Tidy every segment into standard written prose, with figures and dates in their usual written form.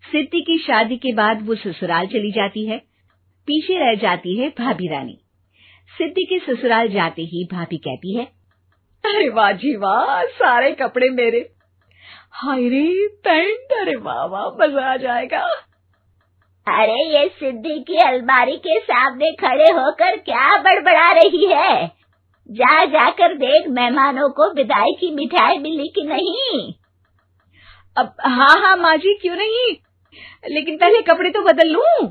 सिद्धि की शादी के बाद वो ससुराल चली जाती है। पीछे रह जाती है भाभी रानी। सिद्धि के ससुराल जाते ही भाभी कहती है, अरे वाह जी वाह, सारे कपड़े मेरे। हाय रे पैंट, अरे वाह वाह, मजा आ जाएगा। अरे ये सिद्धि की अलमारी के सामने खड़े होकर क्या बड़बड़ा रही है? जाकर देख मेहमानों को विदाई की मिठाई मिली कि नहीं। अब हाँ माँ जी, क्यों नहीं, लेकिन पहले कपड़े तो बदल लूं।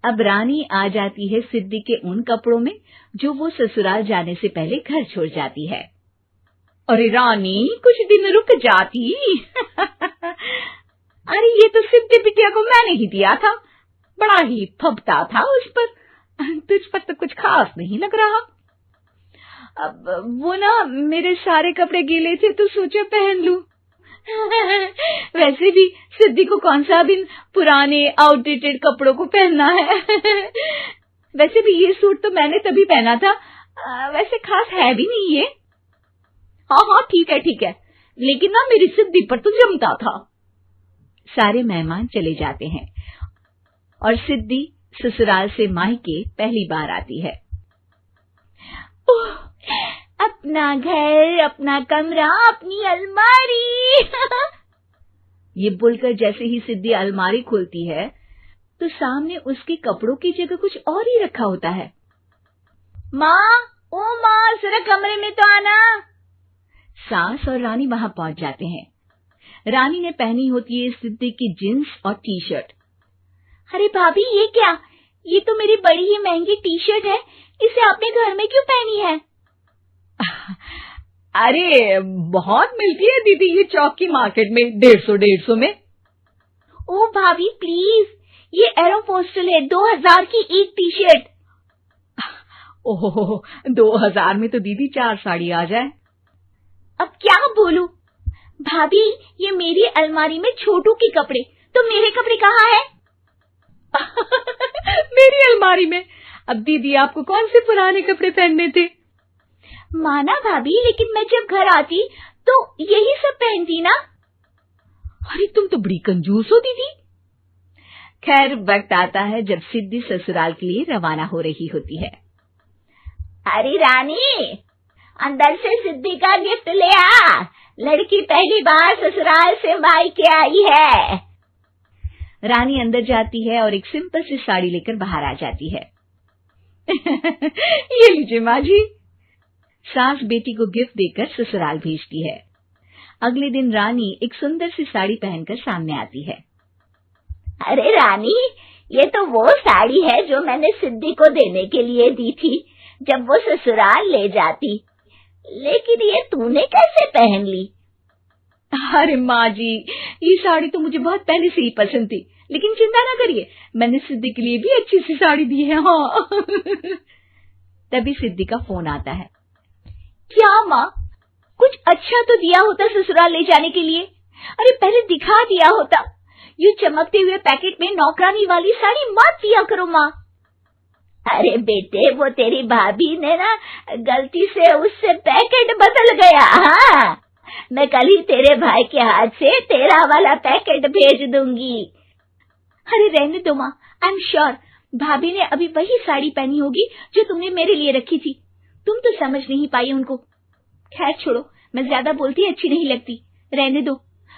अब रानी आ जाती है सिद्धि के उन कपड़ों में जो वो ससुराल जाने से पहले घर छोड़ जाती है। अरे रानी, कुछ दिन रुक जाती। अरे ये तो सिद्धि बिटिया को मैंने ही दिया था, बड़ा ही फबता था उस पर, तुझ पर तो कुछ खास नहीं लग रहा। अब वो ना मेरे सारे कपड़े गीले थे तो सोचा पहन लूं। वैसे भी सिद्धि को कौन सा दिन पुराने आउटडेटेड कपड़ों को पहनना है। वैसे भी ये सूट तो मैंने तभी पहना था, वैसे खास है भी नहीं ये। हाँ ठीक है, लेकिन ना मेरी सिद्धि पर तो जमता था। सारे मेहमान चले जाते हैं और सिद्धि ससुराल से मायके पहली बार आती है। अपना घर, अपना कमरा, अपनी अलमारी। ये बोलकर जैसे ही सिद्धि अलमारी खोलती है तो सामने उसके कपड़ों की जगह कुछ और ही रखा होता है। माँ, जरा कमरे में तो आना। सास और रानी वहां पहुंच जाते हैं। रानी ने पहनी होती है सिद्धि की जींस और टी शर्ट। अरे भाभी, ये क्या? ये तो मेरी बड़ी ही महंगी टी शर्ट है, इसे आपने घर में क्यों पहनी है? अरे बहुत मिलती है दीदी ये चौक की मार्केट में, 150 में। ओ भाभी प्लीज, ये एरोपोस्टल है, 2000 की एक टी शर्ट। ओह, 2000 में तो दीदी 4 साड़ी आ जाए। अब क्या बोलूं? भाभी, ये मेरी अलमारी में छोटू के कपड़े, तो मेरे कपड़े कहाँ हैं? मेरी अलमारी में? अब दीदी आपको कौन से पुराने कपड़े पहनने थे? माना भाभी, लेकिन मैं जब घर आती तो यही सब पहनती ना। अरे तुम तो बड़ी कंजूस हो दीदी। खैर, वक्त आता है जब सिद्धि ससुराल के लिए रवाना हो रही होती है। अरे रानी, अंदर से सिद्धि का गिफ्ट ले आ, लड़की पहली बार ससुराल से मायके आई है। रानी अंदर जाती है और एक सिंपल सी साड़ी लेकर बाहर आ जाती है। ये लीजिए माँ जी। सास बेटी को गिफ्ट देकर ससुराल भेजती है। अगले दिन रानी एक सुंदर सी साड़ी पहनकर सामने आती है। अरे रानी, ये तो वो साड़ी है जो मैंने सिद्धि को देने के लिए दी थी जब वो ससुराल ले जाती, लेकिन ये तूने कैसे पहन ली? अरे माँ जी, ये साड़ी तो मुझे बहुत पहले से ही पसंद थी, लेकिन चिंता ना करिए, मैंने सिद्धि के लिए भी अच्छी सी साड़ी दी है। हाँ। तभी सिद्धि का फोन आता है। क्या माँ, कुछ अच्छा तो दिया होता ससुराल ले जाने के लिए। अरे पहले दिखा दिया होता। ये चमकते हुए पैकेट में नौकरानी वाली साड़ी मत दिया करो माँ। अरे बेटे, वो तेरी भाभी ने ना गलती से उससे पैकेट बदल गया। हाँ, मैं कल ही तेरे भाई के हाथ से तेरा वाला पैकेट भेज दूंगी। अरे रहने दो माँ, आई एम श्योर भाभी ने अभी वही साड़ी पहनी होगी जो तुमने मेरे लिए रखी थी। तुम तो समझ नहीं पाई उनको। खैर छोड़ो, मैं ज्यादा बोलती अच्छी नहीं लगती, रहने दो,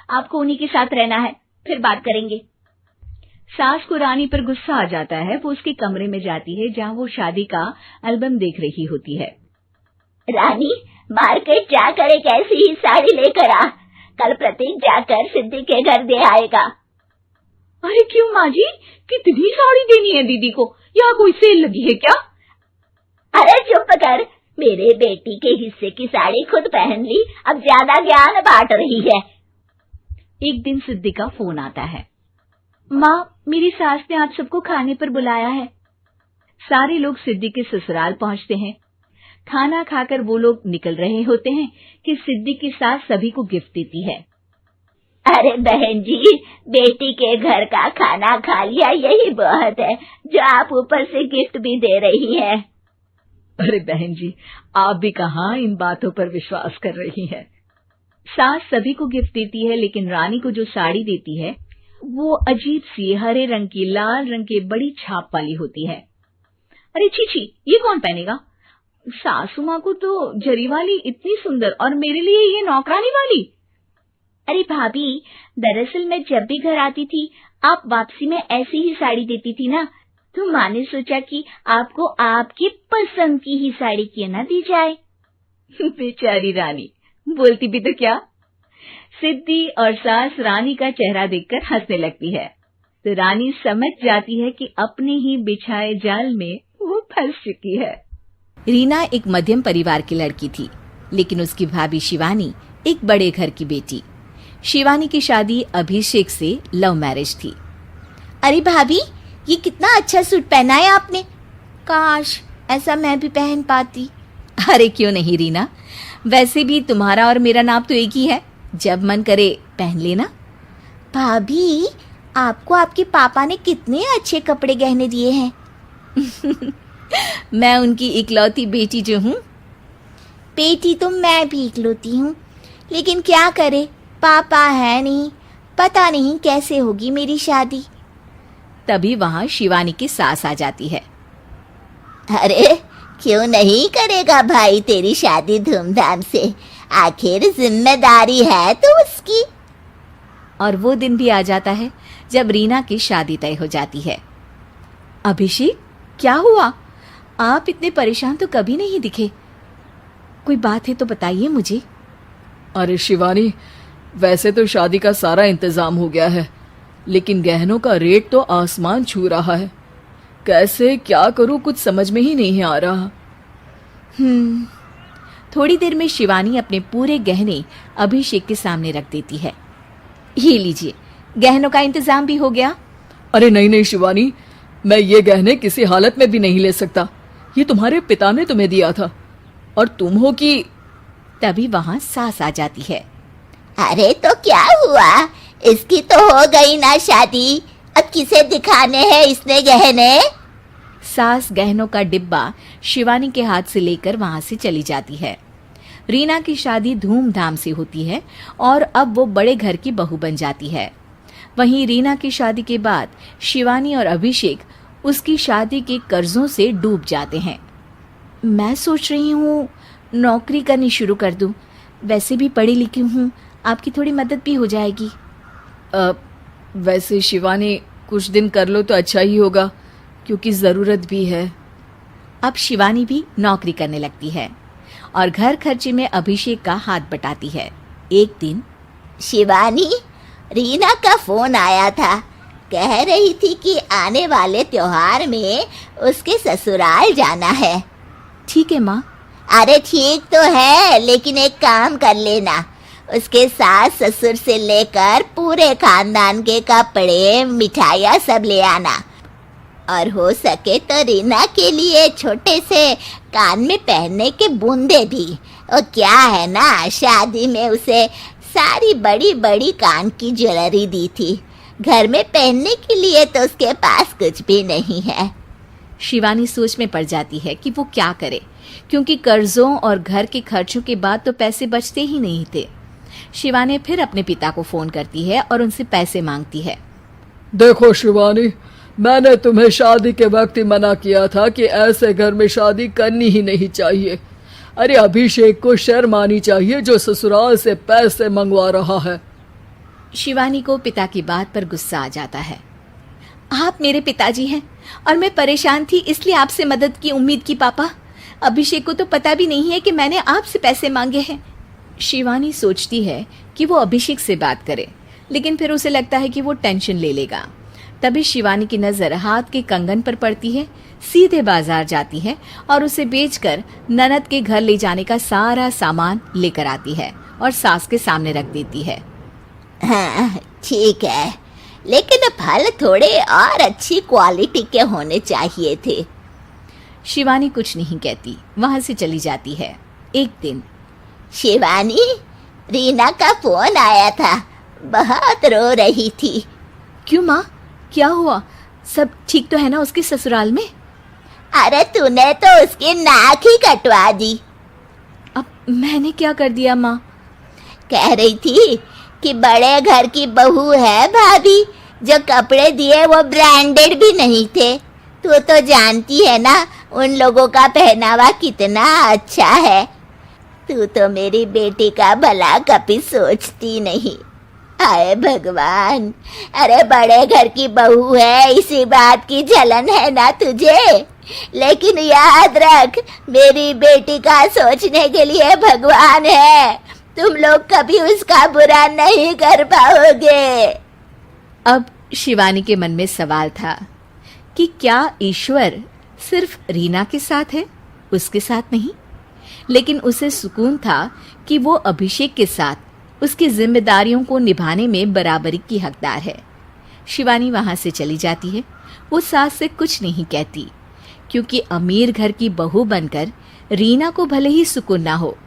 आपको उन्हीं के साथ रहना है, फिर बात करेंगे। सास को रानी पर गुस्सा आ जाता है। वो उसके कमरे में जाती है जहाँ वो शादी का एल्बम देख रही होती है। रानी, मार्केट जाकर एक ऐसी ही साड़ी लेकर आ, कल प्रतीक जाकर सिद्धि के घर दे आएगा। अरे क्यों माँ जी, कितनी साड़ी देनी है दीदी को? यहाँ कोई सेल लगी है क्या? अरे चुप कर, मेरे बेटी के हिस्से की साड़ी खुद पहन ली, अब ज्यादा ज्ञान बांट रही है। एक दिन सिद्धि का फोन आता है। माँ, मेरी सास ने आप सबको खाने पर बुलाया है। सारे लोग सिद्धि के ससुराल पहुँचते हैं। खाना खाकर वो लोग निकल रहे होते हैं कि सिद्धि की सास सभी को गिफ्ट देती है। अरे बहन जी, बेटी के घर का खाना खा लिया, यही बहुत है जो आप ऊपर से गिफ्ट भी दे रही है। अरे बहन जी, आप भी कहाँ इन बातों पर विश्वास कर रही हैं। सास सभी को गिफ्ट देती है, लेकिन रानी को जो साड़ी देती है वो अजीब सी हरे रंग की लाल रंग के बड़ी छाप वाली होती है। अरे छी, ये कौन पहनेगा? सासू माँ को तो जरी वाली इतनी सुंदर और मेरे लिए ये नौकरानी वाली। अरे भाभी, दरअसल मैं जब भी घर आती थी आप वापसी में ऐसी ही साड़ी देती थी ना, तो माँ ने सोचा कि आपको आपकी पसंद की ही साड़ी क्यों ना दी जाए। बेचारी रानी, बोलती भी तो क्या। सिद्धि और सास रानी का चेहरा देखकर हंसने लगती है, तो रानी समझ जाती है कि अपने ही बिछाए जाल में वो फंस चुकी है। रीना एक मध्यम परिवार की लड़की थी, लेकिन उसकी भाभी शिवानी एक बड़े घर की बेटी। शिवानी की शादी अभिषेक से लव मैरिज थी। अरे भाभी, ये कितना अच्छा सूट पहना है आपने, काश ऐसा मैं भी पहन पाती। अरे क्यों नहीं रीना, वैसे भी तुम्हारा और मेरा नाम तो एक ही है, जब मन करे पहन लेना। भाभी, आपको आपके पापा ने कितने अच्छे कपड़े गहने दिए हैं। मैं उनकी इकलौती बेटी जो हूँ। बेटी तो मैं भी इकलौती हूँ, लेकिन क्या करे, पापा है नहीं, पता नहीं कैसे होगी मेरी शादी। तभी वहाँ शिवानी की सास आ जाती है। अरे क्यों नहीं करेगा भाई तेरी शादी धूमधाम से, आखिर जिम्मेदारी है तो उसकी। और वो दिन भी आ जाता है जब रीना की शादी तय हो जाती है। अभिषेक, क्या हुआ? आप इतने परेशान तो कभी नहीं दिखे, कोई बात है तो बताइए मुझे। अरे शिवानी, वैसे तो शादी का सारा इंतजाम हो गया है, लेकिन गहनों का रेट तो आसमान छू रहा है। कैसे क्या करूं, कुछ समझ में ही नहीं आ रहा। थोड़ी देर में शिवानी अपने पूरे गहने अभिषेक के सामने रख देती है। ये लीजिए, गहनों का इंतजाम भी हो गया। अरे नहीं शिवानी, मैं ये गहने किसी हालत में भी नहीं ले सकता। ये तुम्हारे पिता ने तुम्हें दिया था, और तुम हो कि। तभी वहां सास आ जाती है। अरे तो क्या हुआ, इसकी तो हो गई ना शादी, अब किसे दिखाने हैं इसने गहने। सास गहनों का डिब्बा शिवानी के हाथ से लेकर वहां से चली जाती है। रीना की शादी धूमधाम से होती है और अब वो बड़े घर की बहू बन जाती है। वहीं रीना की शादी के बाद शिवानी और अभिषेक उसकी शादी के कर्जों से डूब जाते हैं। मैं सोच रही हूँ नौकरी करनी शुरू कर दूं, वैसे भी पढ़ी लिखी हूँ, आपकी थोड़ी मदद भी हो जाएगी। वैसे शिवानी, कुछ दिन कर लो तो अच्छा ही होगा, क्योंकि ज़रूरत भी है। अब शिवानी भी नौकरी करने लगती है और घर खर्चे में अभिषेक का हाथ बटाती है। एक दिन शिवानी, रीना का फोन आया था, कह रही थी कि आने वाले त्योहार में उसके ससुराल जाना है। ठीक है माँ। अरे ठीक तो है, लेकिन एक काम कर लेना, उसके सास ससुर से लेकर पूरे खानदान के कपड़े मिठाइयाँ सब ले आना, और हो सके तो रीना के लिए छोटे से कान में पहनने के बूंदे भी। और क्या है ना, शादी में उसे सारी बड़ी बड़ी कान की ज्वेलरी दी थी, घर में पहनने के लिए तो उसके पास कुछ भी नहीं है। शिवानी सोच में पड़ जाती है कि वो क्या करे, क्योंकि कर्जों और घर के खर्चों के बाद तो पैसे बचते ही नहीं थे। शिवानी फिर अपने पिता को फोन करती है और उनसे पैसे मांगती है। देखो शिवानी, मैंने तुम्हें शादी के वक्त ही मना किया था कि ऐसे घर में शादी करनी ही नहीं चाहिए। अरे अभिषेक को शर्म आनी चाहिए जो ससुराल से पैसे मंगवा रहा है। शिवानी को पिता की बात पर गुस्सा आ जाता है। आप मेरे पिताजी हैं और मैं परेशान थी इसलिए आपसे मदद की उम्मीद की पापा। अभिषेक को तो पता भी नहीं है कि मैंने आपसे पैसे मांगे हैं। शिवानी सोचती है कि वो अभिषेक से बात करे, लेकिन फिर उसे लगता है कि वो टेंशन ले लेगा। तभी शिवानी की नजर हाथ के कंगन पर पड़ती है, सीधे बाजार जाती है और उसे बेचकर ननद के घर ले जाने का सारा सामान लेकर आती है और सास के सामने रख देती है। हाँ ठीक है, लेकिन फल थोड़े और अच्छी क्वालिटी के होने चाहिए थे। शिवानी कुछ नहीं कहती, वहां से चली जाती है। एक दिन शिवानी, रीना का फोन आया था, बहुत रो रही थी। क्यों माँ, क्या हुआ? सब ठीक तो है ना उसके ससुराल में? अरे तूने तो उसकी नाक ही कटवा दी। अब मैंने क्या कर दिया माँ? कह रही थी कि बड़े घर की बहू है भाभी, जो कपड़े दिए वो ब्रांडेड भी नहीं थे। तू तो जानती है ना उन लोगों का पहनावा कितना अच्छा है। तू तो मेरी बेटी का भला कभी सोचती नहीं। हाय भगवान, अरे बड़े घर की बहू है, इसी बात की जलन है ना तुझे। लेकिन याद रख, मेरी बेटी का सोचने के लिए भगवान है। तुम लोग कभी उसका बुरा नहीं कर पाओगे। अब शिवानी के मन में सवाल था कि क्या ईश्वर सिर्फ रीना के साथ है, उसके साथ नहीं। लेकिन उसे सुकून था कि वो अभिषेक के साथ उसकी जिम्मेदारियों को निभाने में बराबरी की हकदार है। शिवानी वहां से चली जाती है। वो सास से कुछ नहीं कहती, क्योंकि अमीर घर की बहू बनकर रीना को भले ही सुकून ना हो,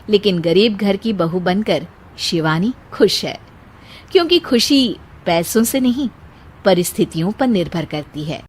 लेकिन गरीब घर की बहू बनकर शिवानी खुश है, क्योंकि खुशी पैसों से नहीं परिस्थितियों पर निर्भर करती है।